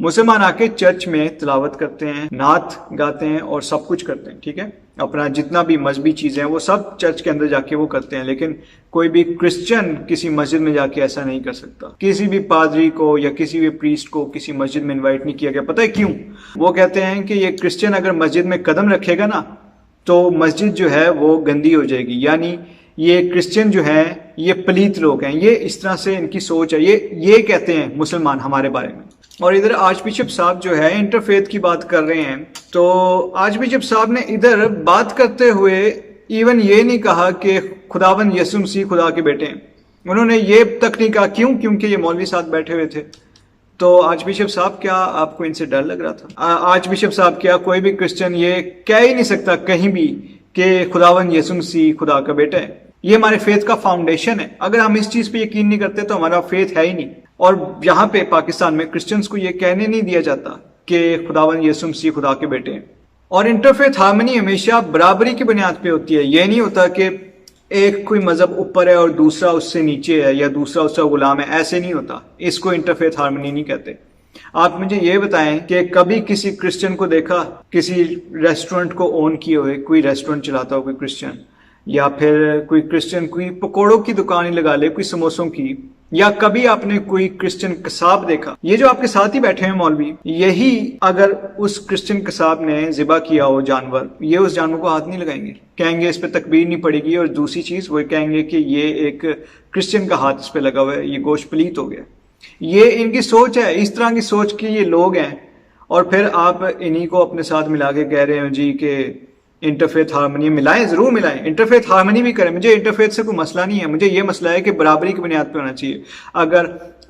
مسلمان آ کے چرچ میں تلاوت کرتے ہیں، نعت گاتے ہیں اور سب کچھ کرتے ہیں، ٹھیک ہے، اپنا جتنا بھی مذہبی چیزیں ہیں وہ سب چرچ کے اندر جا کے وہ کرتے ہیں، لیکن کوئی بھی کرسچن کسی مسجد میں جا کے ایسا نہیں کر سکتا. کسی بھی پادری کو یا کسی بھی پریسٹ کو کسی مسجد میں انوائٹ نہیں کیا گیا. پتہ ہے کیوں؟ وہ کہتے ہیں کہ یہ کرسچن اگر مسجد میں قدم رکھے گا نا تو مسجد جو ہے وہ گندی ہو جائے گی، یعنی یہ کرسچن جو ہیں یہ پلیت لوگ ہیں، یہ اس طرح سے ان کی سوچ ہے، یہ کہتے ہیں مسلمان ہمارے بارے میں. اور ادھر آرچ بشپ صاحب جو ہے انٹرفیتھ کی بات کر رہے ہیں، تو آرچ بشپ صاحب نے ادھر بات کرتے ہوئے ایون یہ نہیں کہا کہ خداوند یسوع مسیح خدا کے بیٹے ہیں. انہوں نے یہ تک نہیں کہا. کیوں؟ کیونکہ یہ مولوی ساتھ بیٹھے ہوئے تھے. تو آرچ بشپ صاحب کیا آپ کو ان سے ڈر لگ رہا تھا؟ آرچ بشپ صاحب کیا کوئی بھی کرسچن یہ کہہ ہی نہیں سکتا کہیں بھی کہ خداوند یسوع مسیح خدا کا بیٹا ہے؟ یہ ہمارے فیتھ کا فاؤنڈیشن ہے. اگر ہم اس چیز پہ یقین نہیں کرتے تو ہمارا فیتھ ہے ہی نہیں. اور یہاں پہ پاکستان میں کرسچنز کو یہ کہنے نہیں دیا جاتا کہ خداوند یسوع مسیح خدا کے بیٹے ہیں. اور انٹرفیتھ ہارمنی ہمیشہ برابری کی بنیاد پہ ہوتی ہے. یہ نہیں ہوتا کہ ایک کوئی مذہب اوپر ہے اور دوسرا اس سے نیچے ہے یا دوسرا اس کا غلام ہے. ایسے نہیں ہوتا. اس کو انٹرفیتھ ہارمنی نہیں کہتے. آپ مجھے یہ بتائیں کہ کبھی کسی کرسچن کو دیکھا کسی ریسٹورنٹ کو اون کیے ہوئے، کوئی ریسٹورنٹ چلاتا ہو کوئی کرسچن، یا پھر کوئی کرسچن کوئی پکوڑوں کی دکان ہی لگا لے، کوئی سموسوں کی، یا کبھی آپ نے کوئی کرسچن قصاب دیکھا؟ یہ جو آپ کے ساتھ ہی بیٹھے ہیں مولوی، یہی اگر اس کرسچن قصاب نے ذبح کیا ہو جانور، یہ اس جانور کو ہاتھ نہیں لگائیں گے، کہیں گے اس پہ تکبیر نہیں پڑے گی. اور دوسری چیز وہ کہیں گے کہ یہ ایک کرسچن کا ہاتھ اس پہ لگا ہوا ہے، یہ گوشت پلیت ہو گیا. یہ ان کی سوچ ہے، اس طرح کی سوچ کے یہ لوگ ہیں. اور پھر آپ انہی کو اپنے ساتھ ملا کے کہہ رہے ہیں جی کہ انٹرفیتھ ہارمنی. ملائیں، ضرور ملائیں، انٹرفیتھ ہارمنی بھی کریں. مجھے انٹرفیتھ سے کوئی مسئلہ نہیں ہے. مجھے یہ مسئلہ ہے کہ برابری کی بنیاد پہ ہونا چاہیے. اگر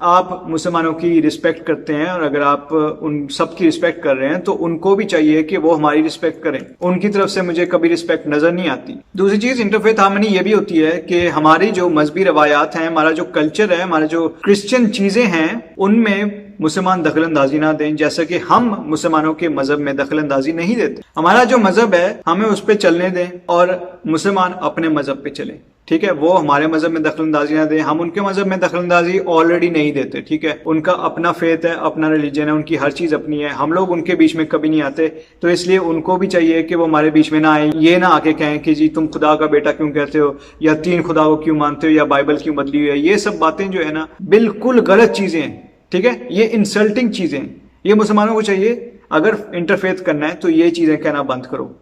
آپ مسلمانوں کی رسپیکٹ کرتے ہیں اور اگر آپ ان سب کی رسپیکٹ کر رہے ہیں تو ان کو بھی چاہیے کہ وہ ہماری رسپیکٹ کریں. ان کی طرف سے مجھے کبھی رسپیکٹ نظر نہیں آتی. دوسری چیز انٹرفیتھ ہارمنی یہ بھی ہوتی ہے کہ ہماری جو مذہبی روایات ہیں، ہمارا جو کلچر ہے، ہمارا جو کرسچن چیزیں ہیں، ان میں مسلمان دخل اندازی نہ دیں، جیسا کہ ہم مسلمانوں کے مذہب میں دخل اندازی نہیں دیتے. ہمارا جو مذہب ہے ہمیں اس پہ چلنے دیں اور مسلمان اپنے مذہب پہ چلیں، ٹھیک ہے. وہ ہمارے مذہب میں دخل اندازی نہ دیں، ہم ان کے مذہب میں دخل اندازی آلریڈی نہیں دیتے، ٹھیک ہے. ان کا اپنا فیتھ ہے، اپنا ریلیجن ہے، ان کی ہر چیز اپنی ہے. ہم لوگ ان کے بیچ میں کبھی نہیں آتے. تو اس لیے ان کو بھی چاہیے کہ وہ ہمارے بیچ میں نہ آئیں. یہ نہ آ کے کہیں کہ جی تم خدا کا بیٹا کیوں کہتے ہو، یا تین خدا کو کیوں مانتے ہو، یا بائبل کیوں بدلی ہوئی ہے. یہ سب باتیں جو ہے نا بالکل غلط چیزیں ہیں، ٹھیک ہے. یہ انسلٹنگ چیزیں ہیں. یہ مسلمانوں کو چاہیے اگر انٹرفیتھ کرنا ہے تو یہ چیزیں کہنا بند کرو،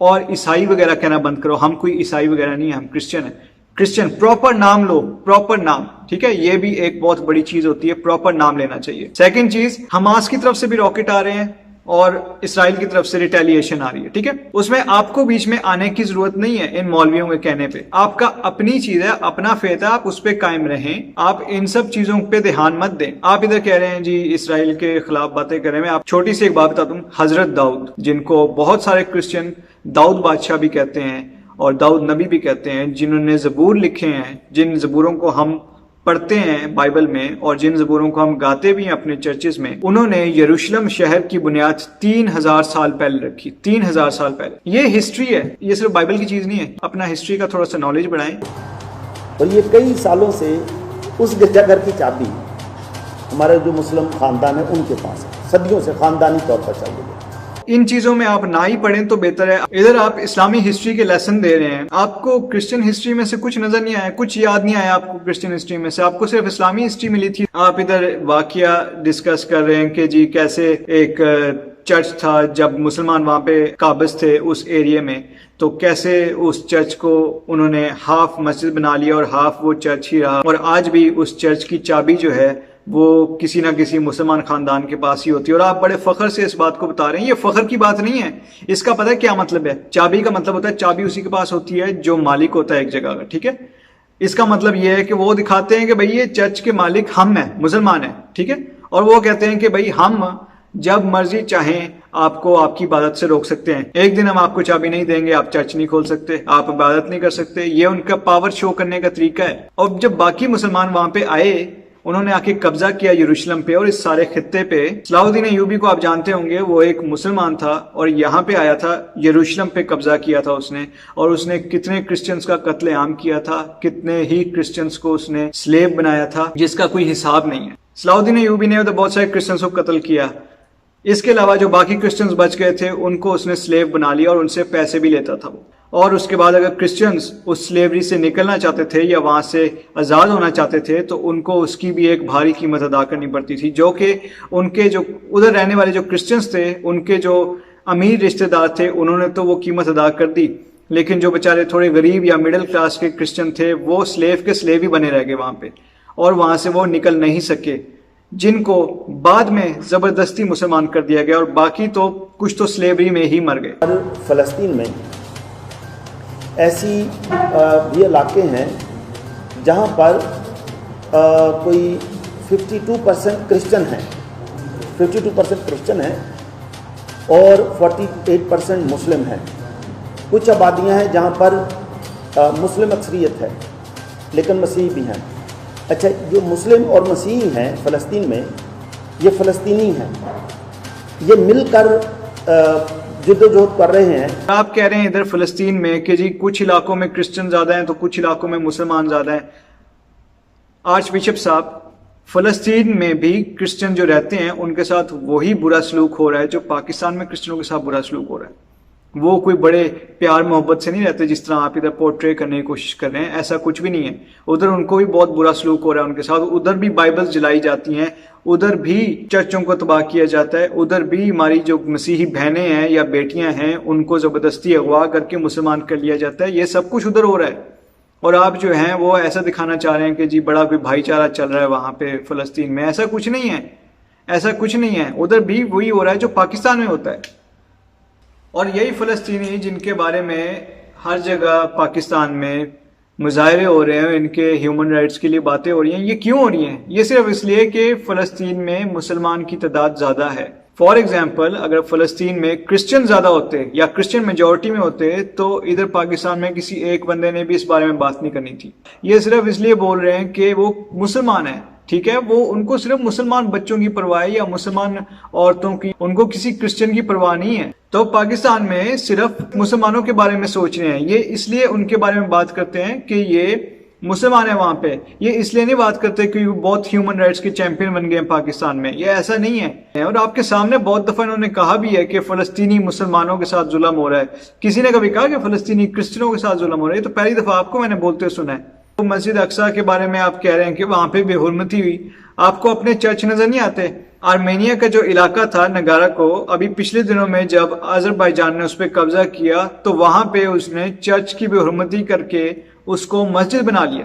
اور عیسائی وغیرہ کہنا بند کرو. ہم کوئی عیسائی وغیرہ نہیں ہیں، ہم کرسچن ہیں. کرسچن پراپر نام لو، پراپر نام، ٹھیک ہے. یہ بھی ایک بہت بڑی چیز ہوتی ہے، پراپر نام لینا چاہیے. سیکنڈ چیز، حماس کی طرف سے بھی راکٹ آ رہے ہیں اور اسرائیل کی طرف سے ریٹیلیشن آ رہی ہے، ٹھیک ہے. اس میں آپ کو بیچ میں آنے کی ضرورت نہیں ہے ان مولویوں کے کہنے پہ. آپ کا اپنی چیز ہے، اپنا فیتھ ہے، آپ اس پہ قائم رہیں. آپ ان سب چیزوں پہ دھیان مت دیں. آپ ادھر کہہ رہے ہیں جی اسرائیل کے خلاف باتیں کر رہے ہیں. میں آپ چھوٹی سی ایک بات بتا دوں. حضرت داؤد، جن کو بہت سارے کرسچن داؤد بادشاہ بھی کہتے ہیں اور داؤد نبی بھی کہتے ہیں، جنہوں نے زبور لکھے ہیں، جن زبوروں کو ہم پڑھتے ہیں بائبل میں اور جن زبوروں کو ہم گاتے بھی ہیں اپنے چرچز میں، انہوں نے یروشلم شہر کی بنیاد 3000 سال پہلے رکھی. 3000 سال پہلے. یہ ہسٹری ہے، یہ صرف بائبل کی چیز نہیں ہے. اپنا ہسٹری کا تھوڑا سا نالج بڑھائیں. اور یہ کئی سالوں سے اس گرجا گھر کی چابی ہمارے جو مسلم خاندان ہیں ان کے پاس ہے، صدیوں سے خاندانی طور پر چل رہی ہے. ان چیزوں میں آپ نہ ہی پڑھیں تو بہتر ہے. ادھر آپ اسلامی ہسٹری کے لیسن دے رہے ہیں، آپ کو کرسچن ہسٹری میں سے کچھ نظر نہیں آیا، کچھ یاد نہیں آیا آپ کو کرسچن ہسٹری میں سے. آپ کو صرف اسلامی ہسٹری ملی تھی. آپ ادھر واقعہ ڈسکس کر رہے ہیں کہ جی کیسے ایک چرچ تھا جب مسلمان وہاں پہ قابض تھے اس ایریے میں، تو کیسے اس چرچ کو انہوں نے ہاف مسجد بنا لیا اور ہاف وہ چرچ ہی رہا. اور آج بھی اس چرچ کی چابی جو ہے وہ کسی نہ کسی مسلمان خاندان کے پاس ہی ہوتی ہے. اور آپ بڑے فخر سے اس بات کو بتا رہے ہیں. یہ فخر کی بات نہیں ہے. اس کا پتہ ہے کیا مطلب ہے؟ چابی کا مطلب ہوتا ہے چابی اسی کے پاس ہوتی ہے جو مالک ہوتا ہے ایک جگہ کا، ٹھیک ہے. اس کا مطلب یہ ہے کہ وہ دکھاتے ہیں کہ بھئی یہ چرچ کے مالک ہم ہیں، مسلمان ہیں، ٹھیک ہے. اور وہ کہتے ہیں کہ بھئی ہم جب مرضی چاہیں آپ کو آپ کی عبادت سے روک سکتے ہیں. ایک دن ہم آپ کو چابی نہیں دیں گے، آپ چرچ نہیں کھول سکتے، آپ عبادت نہیں کر سکتے. یہ ان کا پاور شو کرنے کا طریقہ ہے. اور جب باقی مسلمان وہاں پہ آئے، انہوں نے آ کے قبضہ کیا یروشلم پہ اور اس سارے خطے پہ. صلاح الدین ایوبی کو آپ جانتے ہوں گے، وہ ایک مسلمان تھا اور یہاں پہ آیا تھا، یروشلم پہ قبضہ کیا تھا اس نے. اور اس نے کتنے کرسچنز کا قتل عام کیا تھا، کتنے ہی کرسچنز کو اس نے سلیب بنایا تھا جس کا کوئی حساب نہیں ہے. صلاح الدین ایوبی نے بہت سارے کرسچنس کو قتل کیا. اس کے علاوہ جو باقی کرسچنز بچ گئے تھے ان کو اس نے سلیو بنا لیا اور ان سے پیسے بھی لیتا تھا وہ. اور اس کے بعد اگر کرسچنز اس سلیوری سے نکلنا چاہتے تھے یا وہاں سے آزاد ہونا چاہتے تھے تو ان کو اس کی بھی ایک بھاری قیمت ادا کرنی پڑتی تھی، جو کہ ان کے جو ادھر رہنے والے جو کرسچنز تھے ان کے جو امیر رشتہ دار تھے انہوں نے تو وہ قیمت ادا کر دی، لیکن جو بیچارے تھوڑے غریب یا مڈل کلاس کے کرسچن تھے وہ سلیو کے سلیو ہی بنے رہ گئے وہاں پہ، اور وہاں سے وہ نکل نہیں سکے، جن کو بعد میں زبردستی مسلمان کر دیا گیا، اور باقی تو کچھ تو سلیوری میں ہی مر گئے. فلسطین میں ایسی بھی علاقے ہیں جہاں پر کوئی 52% کرسچن ہیں، 52% کرسچن ہیں اور 48% مسلم ہیں. کچھ آبادیاں ہیں جہاں پر مسلم اکثریت ہے لیکن مسیحی بھی ہیں. اچھا، جو مسلم اور مسیحی ہیں فلسطین میں، یہ فلسطینی ہیں، یہ مل کر جدوجہد کر رہے ہیں. آپ کہہ رہے ہیں ادھر فلسطین میں کہ جی کچھ علاقوں میں کرسچن زیادہ ہیں تو کچھ علاقوں میں مسلمان زیادہ ہیں. آرچ بشپ صاحب، فلسطین میں بھی کرسچن جو رہتے ہیں ان کے ساتھ وہی برا سلوک ہو رہا ہے جو پاکستان میں کرسچنوں کے ساتھ برا سلوک ہو رہا ہے. وہ کوئی بڑے پیار محبت سے نہیں رہتے جس طرح آپ ادھر پورٹری کرنے کی کوشش کر رہے ہیں، ایسا کچھ بھی نہیں ہے. ادھر ان کو بھی بہت برا سلوک ہو رہا ہے ان کے ساتھ، ادھر بھی بائبلز جلائی جاتی ہیں، ادھر بھی چرچوں کو تباہ کیا جاتا ہے، ادھر بھی ہماری جو مسیحی بہنیں ہیں یا بیٹیاں ہیں ان کو زبردستی اغوا کر کے مسلمان کر لیا جاتا ہے. یہ سب کچھ ادھر ہو رہا ہے، اور آپ جو ہیں وہ ایسا دکھانا چاہ رہے ہیں کہ جی بڑا کوئی بھائی چارہ چل رہا ہے وہاں پہ فلسطین میں. ایسا کچھ نہیں ہے، ایسا کچھ نہیں ہے. ادھر بھی وہی ہو رہا ہے جو پاکستان میں ہوتا ہے. اور یہی فلسطینی جن کے بارے میں ہر جگہ پاکستان میں مظاہرے ہو رہے ہیں، ان کے ہیومن رائٹس کے لیے باتیں ہو رہی ہیں، یہ کیوں ہو رہی ہیں؟ یہ صرف اس لیے کہ فلسطین میں مسلمان کی تعداد زیادہ ہے. فار ایگزامپل، اگر فلسطین میں کرسچن زیادہ ہوتے یا کرسچن میجورٹی میں ہوتے تو ادھر پاکستان میں کسی ایک بندے نے بھی اس بارے میں بات نہیں کرنی تھی. یہ صرف اس لیے بول رہے ہیں کہ وہ مسلمان ہیں، ٹھیک ہے، وہ ان کو صرف مسلمان بچوں کی پرواہ ہے یا مسلمان عورتوں کی، ان کو کسی کرسچن کی پرواہ نہیں ہے. تو پاکستان میں صرف مسلمانوں کے بارے میں سوچ رہے ہیں. یہ اس لیے ان کے بارے میں بات کرتے ہیں کہ یہ مسلمان ہیں وہاں پہ. یہ اس لیے نہیں بات کرتے کہ وہ بہت ہیومن رائٹس کے چیمپئن بن گئے ہیں پاکستان میں. یہ ایسا نہیں ہے. اور آپ کے سامنے بہت دفعہ انہوں نے کہا بھی ہے کہ فلسطینی مسلمانوں کے ساتھ ظلم ہو رہا ہے. کسی نے کبھی کہا کہ فلسطینی کرسچنوں کے ساتھ ظلم ہو رہا ہے؟ تو پہلی دفعہ آپ کو میں نے بولتے سنا ہے. مسجد اقصی کے بارے میں آپ کہہ رہے ہیں کہ وہاں پہ بے حرمتی ہوئی. آپ کو اپنے چرچ نظر نہیں آتے؟ آرمینیا کا جو علاقہ تھا نگارا کو، ابھی پچھلے دنوں میں جب آذربائیجان نے اس پہ قبضہ کیا تو وہاں پہ اس نے چرچ کی بے حرمتی کر کے اس کو مسجد بنا لیا.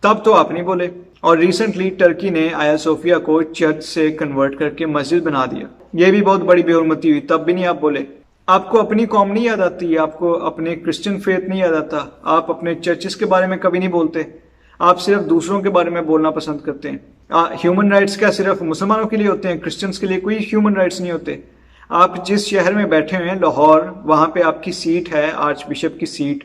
تب تو آپ نہیں بولے. اور ریسنٹلی ٹرکی نے آیا صوفیہ کو چرچ سے کنورٹ کر کے مسجد بنا دیا. یہ بھی بہت بڑی بے حرمتی ہوئی، تب بھی نہیں آپ بولے. آپ کو اپنی قوم نہیں یاد آتی، آپ کو اپنے کرسچن فیتھ نہیں یاد آتا، آپ اپنے چرچز کے بارے میں کبھی نہیں بولتے. آپ صرف دوسروں کے بارے میں بولنا پسند کرتے ہیں. ہیومن رائٹس کیا صرف مسلمانوں کے لیے ہوتے ہیں؟ کرسچنس کے لیے کوئی ہیومن رائٹس نہیں ہوتے. آپ جس شہر میں بیٹھے ہوئے ہیں لاہور، وہاں پہ آپ کی سیٹ ہے آرچ بشپ کی سیٹ.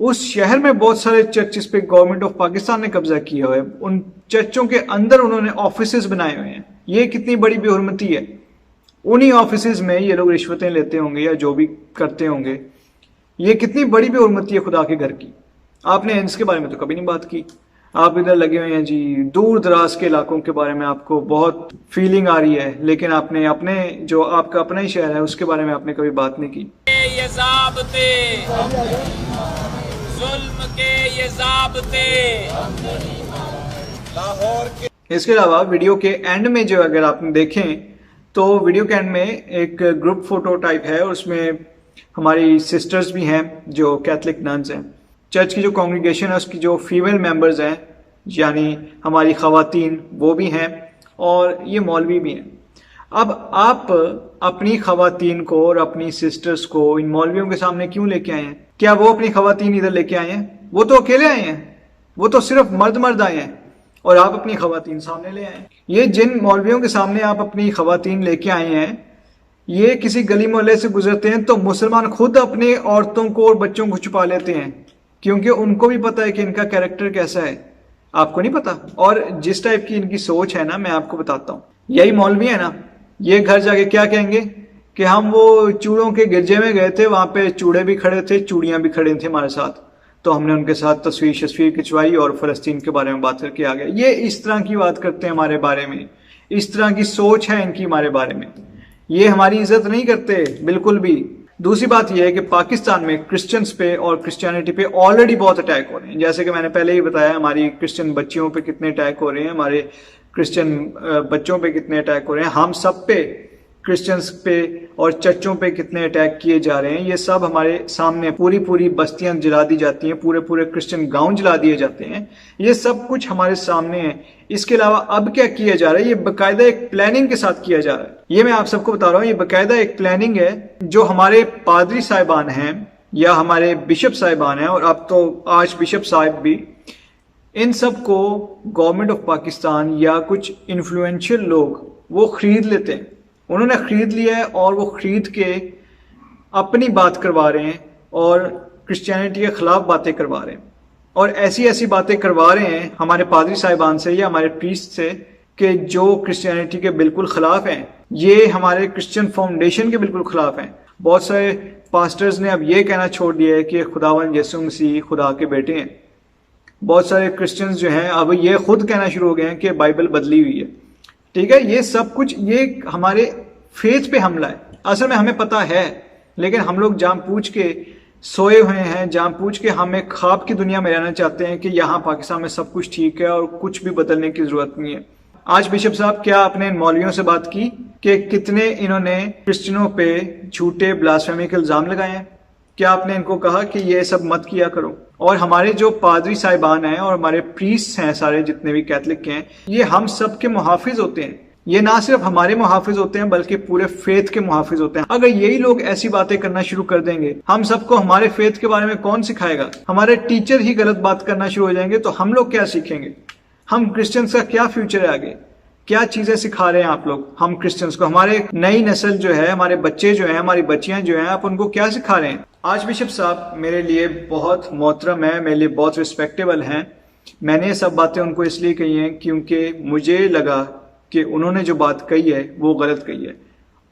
اس شہر میں بہت سارے چرچز پہ گورنمنٹ آف پاکستان نے قبضہ کیا ہوا ہے. ان چرچوں کے اندر انہوں نے آفیسز بنائے ہوئے ہیں. یہ کتنی بڑی بے حرمتی ہے. انہی آفیسز میں یہ لوگ رشوتیں لیتے ہوں گے یا جو بھی کرتے ہوں گے. یہ کتنی بڑی بے حرمتی ہے خدا کے گھر کی. آپ نے اس کے بارے میں تو کبھی نہیں بات کی. آپ ادھر لگے ہوئے ہیں جی دور دراز کے علاقوں کے بارے میں آپ کو بہت فیلنگ آ رہی ہے، لیکن آپ نے اپنے جو آپ کا اپنا ہی شہر ہے اس کے بارے میں آپ نے کبھی بات نہیں کی. یہ ضابطے ظلم کے، یہ ضابطے لاہور کے. اس کے علاوہ ویڈیو کے اینڈ میں جو اگر آپ دیکھیں تو ویڈیو کے اینڈ میں ایک گروپ فوٹو ٹائپ ہے، اور اس میں ہماری سسٹرز بھی ہیں جو کیتھولک ننز ہیں. چرچ کی جو کانگریگیشن ہے اس کی جو فیمیل ممبرز ہیں یعنی ہماری خواتین وہ بھی ہیں، اور یہ مولوی بھی ہیں. اب آپ اپنی خواتین کو اور اپنی سسٹرز کو ان مولویوں کے سامنے کیوں لے کے آئے ہیں؟ کیا وہ اپنی خواتین ادھر لے کے آئے ہیں؟ وہ تو اکیلے آئے ہیں، وہ تو صرف مرد آئے ہیں، اور آپ اپنی خواتین سامنے لے آئے ہیں. یہ جن مولویوں کے سامنے آپ اپنی خواتین لے کے آئے ہیں، یہ کسی گلی محلے سے گزرتے ہیں تو مسلمان خود اپنے عورتوں کو اور بچوں کو چھپا لیتے ہیں، کیونکہ ان کو بھی پتا ہے کہ ان کا کیریکٹر کیسا ہے. آپ کو نہیں پتا. اور جس ٹائپ کی ان کی سوچ ہے نا، میں آپ کو بتاتا ہوں. یہی مولوی ہے نا، یہ گھر جا کے کیا کہیں گے کہ ہم وہ چوڑوں کے گرجے میں گئے تھے، وہاں پہ چوڑے بھی کھڑے تھے، چوڑیاں بھی کھڑے تھے ہمارے ساتھ. تو ہم نے ان کے ساتھ تصویر کھنچوائی اور فلسطین کے بارے میں بات کر کے آ گئے. یہ اس طرح کی بات کرتے ہیں ہمارے بارے میں, اس طرح کی سوچ ہے ان کی ہمارے بارے میں. یہ ہماری عزت نہیں کرتے بالکل بھی. دوسری بات یہ ہے کہ پاکستان میں کرسچنز پہ اور کرسچینٹی پہ آلریڈی بہت اٹیک ہو رہے ہیں. جیسے کہ میں نے پہلے ہی بتایا, ہماری کرسچن بچیوں پہ کتنے اٹیک ہو رہے ہیں, ہمارے کرسچن بچوں پہ کتنے اٹیک ہو رہے ہیں, ہم سب پہ, کرسچنز پہ اور چرچوں پہ کتنے اٹیک کیے جا رہے ہیں. یہ سب ہمارے سامنے, پوری بستیاں جلا دی جاتی ہیں, پورے کرسچن گاؤں جلا دیے جاتے ہیں. یہ سب کچھ ہمارے سامنے ہے. اس کے علاوہ اب کیا کیا جا رہا ہے, یہ باقاعدہ ایک پلاننگ کے ساتھ کیا جا رہا ہے. یہ میں آپ سب کو بتا رہا ہوں, یہ باقاعدہ ایک پلاننگ ہے جو ہمارے پادری صاحبان ہیں یا ہمارے بشپ صاحبان ہیں, اور اب تو آج بشپ صاحب بھی, ان سب کو گورنمنٹ آف پاکستان یا کچھ انفلوئنشل لوگ وہ خرید لیتے ہیں. انہوں نے خرید لیا ہے اور وہ خرید کے اپنی بات کروا رہے ہیں اور کرسچینٹی کے خلاف باتیں کروا رہے ہیں, اور ایسی باتیں کروا رہے ہیں ہمارے پادری صاحبان سے یا ہمارے پریسٹ سے کہ جو کرسچینٹی کے بالکل خلاف ہیں. یہ ہمارے کرسچن فاؤنڈیشن کے بالکل خلاف ہیں. بہت سارے پاسٹرز نے اب یہ کہنا چھوڑ دیا ہے کہ خداوند یسوع مسیح خدا کے بیٹے ہیں. بہت سارے کرسچنز جو ہیں اب یہ خود کہنا شروع ہو گئے ہیں کہ بائبل بدلی ہوئی ہے. ٹھیک ہے, یہ سب کچھ یہ ہمارے فیتھ پہ حملہ ہے. اصل میں ہمیں پتہ ہے, لیکن ہم لوگ جان بوجھ کے سوئے ہوئے ہیں, جان بوجھ کے ہم ایک خواب کی دنیا میں رہنا چاہتے ہیں کہ یہاں پاکستان میں سب کچھ ٹھیک ہے اور کچھ بھی بدلنے کی ضرورت نہیں ہے. آج بشپ صاحب کیا آپ نے ان مولویوں سے بات کی کہ کتنے انہوں نے کرسچنوں پہ جھوٹے بلاسفیمی کے الزام لگائے ہیں؟ کیا آپ نے ان کو کہا کہ یہ سب مت کیا کرو؟ اور ہمارے جو پادری صاحبان ہیں اور ہمارے پریسٹ ہیں, سارے جتنے بھی کیتھولک ہیں, یہ ہم سب کے محافظ ہوتے ہیں. یہ نہ صرف ہمارے محافظ ہوتے ہیں بلکہ پورے فیتھ کے محافظ ہوتے ہیں. اگر یہی لوگ ایسی باتیں کرنا شروع کر دیں گے, ہم سب کو ہمارے فیتھ کے بارے میں کون سکھائے گا؟ ہمارے ٹیچر ہی غلط بات کرنا شروع ہو جائیں گے تو ہم لوگ کیا سیکھیں گے؟ ہم کرسچنس کا کیا فیوچر ہے آگے؟ کیا چیزیں سکھا رہے ہیں آپ لوگ ہم کرسچنس کو؟ ہمارے نئی نسل جو ہے, ہمارے بچے جو ہیں, ہماری بچیاں جو ہیں, آپ ان کو کیا سکھا رہے ہیں؟ آج بشپ صاحب میرے لیے بہت محترم ہے, میرے لیے بہت رسپیکٹیبل ہیں. میں نے یہ سب باتیں ان کو اس لیے کہی ہیں کیونکہ مجھے لگا کہ انہوں نے جو بات کہی ہے وہ غلط کہی ہے,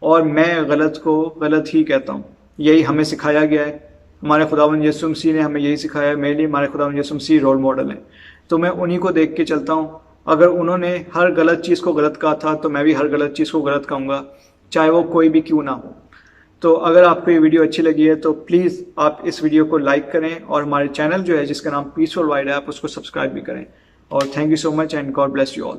اور میں غلط کو غلط ہی کہتا ہوں. یہی ہمیں سکھایا گیا ہے. ہمارے خداوند یسوع مسیح نے ہمیں یہی سکھایا ہے. میرے لیے ہمارے خداوند یسوع مسیح رول ماڈل ہیں, تو میں انہی کو دیکھ کے چلتا ہوں. اگر انہوں نے ہر غلط چیز کو غلط کہا تھا تو میں بھی ہر غلط چیز کو غلط کہوں گا, چاہے وہ کوئی بھی کیوں نہ ہو. تو اگر آپ کو یہ ویڈیو اچھی لگی ہے تو پلیز آپ اس ویڈیو کو لائک کریں, اور ہمارے چینل جو ہے جس کا نام پیسفل وائڈ ہے, آپ اس کو سبسکرائب بھی کریں. اور thank you so much and God bless you all.